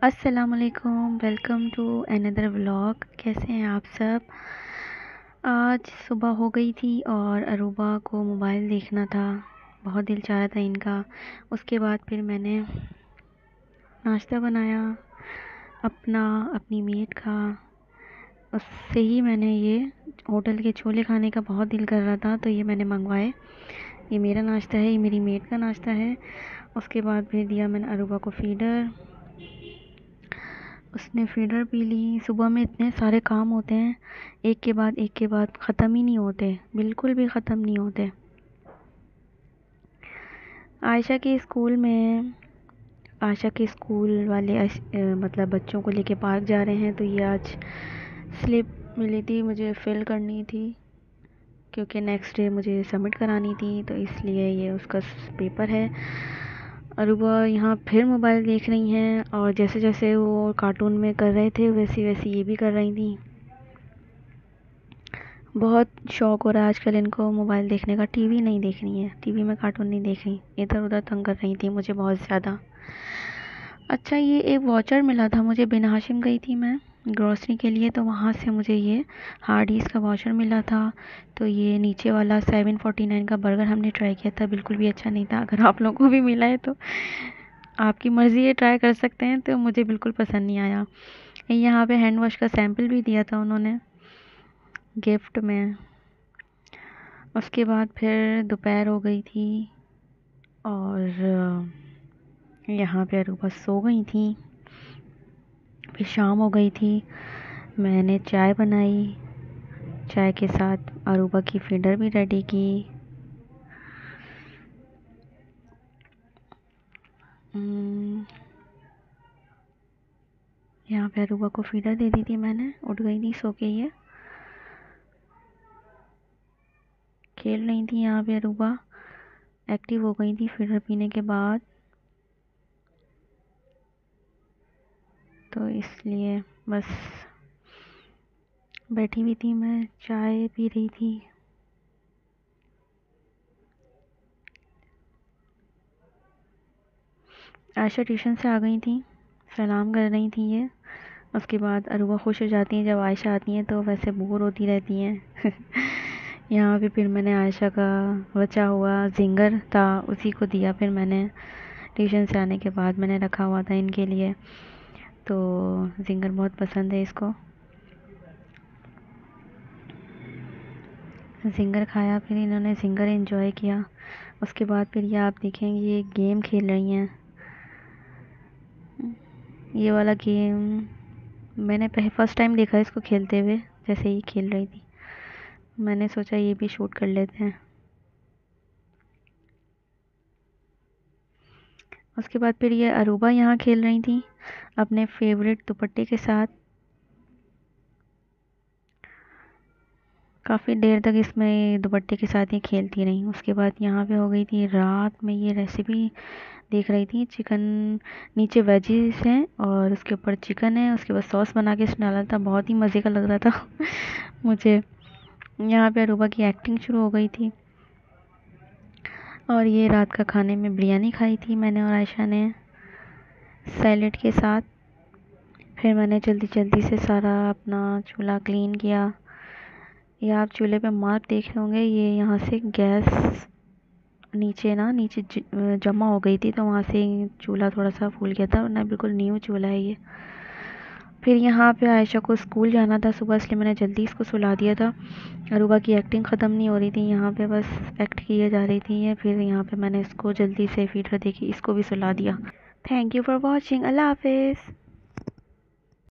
अस्सलामुअलैकुम, welcome to another vlog. कैसे हैं आप सब? आज सुबह हो गई थी और अरूबा को मोबाइल देखना था। बहुत दिल चाह रहा था इनका। उसके बाद फिर मैंने नाश्ता बनाया अपनी मेट का। उससे ही मैंने ये होटल के छोले खाने का बहुत दिल कर रहा था, तो ये मैंने मंगवाए। ये मेरा नाश्ता है, ये मेरी मेट का नाश्ता है। उसके बाद फिर दिया मैंने अरूबा को फीडर। उसने फीडर पी ली। सुबह में इतने सारे काम होते हैं, एक के बाद ख़त्म ही नहीं होते, बिल्कुल भी ख़त्म नहीं होते। आयशा के स्कूल में आयशा के स्कूल वाले मतलब बच्चों को लेके पार्क जा रहे हैं, तो ये आज स्लिप मिली थी, मुझे फिल करनी थी क्योंकि नेक्स्ट डे मुझे सबमिट करानी थी, तो इसलिए ये उसका पेपर है। अरूबा यहाँ फिर मोबाइल देख रही हैं और जैसे जैसे वो कार्टून में कर रहे थे वैसे वैसे ये भी कर रही थी। बहुत शौक़ हो रहा है आजकल इनको मोबाइल देखने का। टीवी नहीं देख रही है, टीवी में कार्टून नहीं देख रही, इधर उधर तंग कर रही थी मुझे बहुत ज़्यादा। अच्छा, ये एक वॉचर मिला था मुझे। बिन हाशिम गई थी मैं ग्रॉसरी के लिए, तो वहाँ से मुझे ये हार्डीज़ का वॉचर मिला था। तो ये नीचे वाला 749 का बर्गर हमने ट्राई किया था, बिल्कुल भी अच्छा नहीं था। अगर आप लोगों को भी मिला है तो आपकी मर्ज़ी है, ट्राई कर सकते हैं। तो मुझे बिल्कुल पसंद नहीं आया। यहाँ पे हैंड वॉश का सैम्पल भी दिया था उन्होंने गिफ्ट में। उसके बाद फिर दोपहर हो गई थी और यहाँ पे अरूबा सो गई थी। फिर शाम हो गई थी, मैंने चाय बनाई, चाय के साथ अरूबा की फीडर भी रेडी की। यहाँ पे अरूबा को फीडर दे दी थी मैंने। उठ गई थी सो के, ये खेल रही थी। यहाँ पे अरूबा एक्टिव हो गई थी फीडर पीने के बाद, तो इसलिए बस बैठी हुई थी, मैं चाय पी रही थी। आयशा ट्यूशन से आ गई थी, सलाम कर रही थी ये। उसके बाद अरूबा खुश हो जाती हैं जब आयशा आती हैं, तो वैसे बोर होती रहती हैं। यहाँ पे फिर मैंने आयशा का बचा हुआ जिंगर था, उसी को दिया। फिर मैंने ट्यूशन से आने के बाद मैंने रखा हुआ था इनके लिए, तो जिंगर बहुत पसंद है इसको। जिंगर खाया, फिर इन्होंने जिंगर एंजॉय किया। उसके बाद फिर ये आप देखेंगे ये गेम खेल रही हैं। ये वाला गेम मैंने फर्स्ट टाइम देखा इसको खेलते हुए, जैसे ही खेल रही थी मैंने सोचा ये भी शूट कर लेते हैं। उसके बाद फिर ये अरूबा यहाँ खेल रही थी अपने फेवरेट दुपट्टे के साथ। काफ़ी देर तक इसमें दुपट्टे के साथ ही खेलती रही। उसके बाद यहाँ पे हो गई थी रात में, ये रेसिपी देख रही थी। चिकन, नीचे वेजिस हैं और उसके ऊपर चिकन है, उसके बाद सॉस बना के इसमें डाला था, बहुत ही मज़े का लग रहा था मुझे। यहाँ पे अरूबा की एक्टिंग शुरू हो गई थी। और ये रात का खाने में बिरयानी खाई थी मैंने और आयशा ने सैलेड के साथ। फिर मैंने जल्दी जल्दी से सारा अपना चूल्हा क्लीन किया। ये आप चूल्हे पे मार्क देख रहे होंगे, ये यहाँ से गैस नीचे जमा हो गई थी, तो वहाँ से चूल्हा थोड़ा सा फूल गया था, वरना बिल्कुल न्यू चूल्हा है ये। फिर यहाँ पे आयशा को स्कूल जाना था सुबह, इसलिए मैंने जल्दी इसको सुला दिया था। अरूबा की एक्टिंग ख़त्म नहीं हो रही थी, यहाँ पे बस एक्ट किए जा रही थी ये। फिर यहाँ पे मैंने इसको जल्दी से फीडर देखी, इसको भी सुला दिया। Thank you for watching. अल्लाह हाफिज़।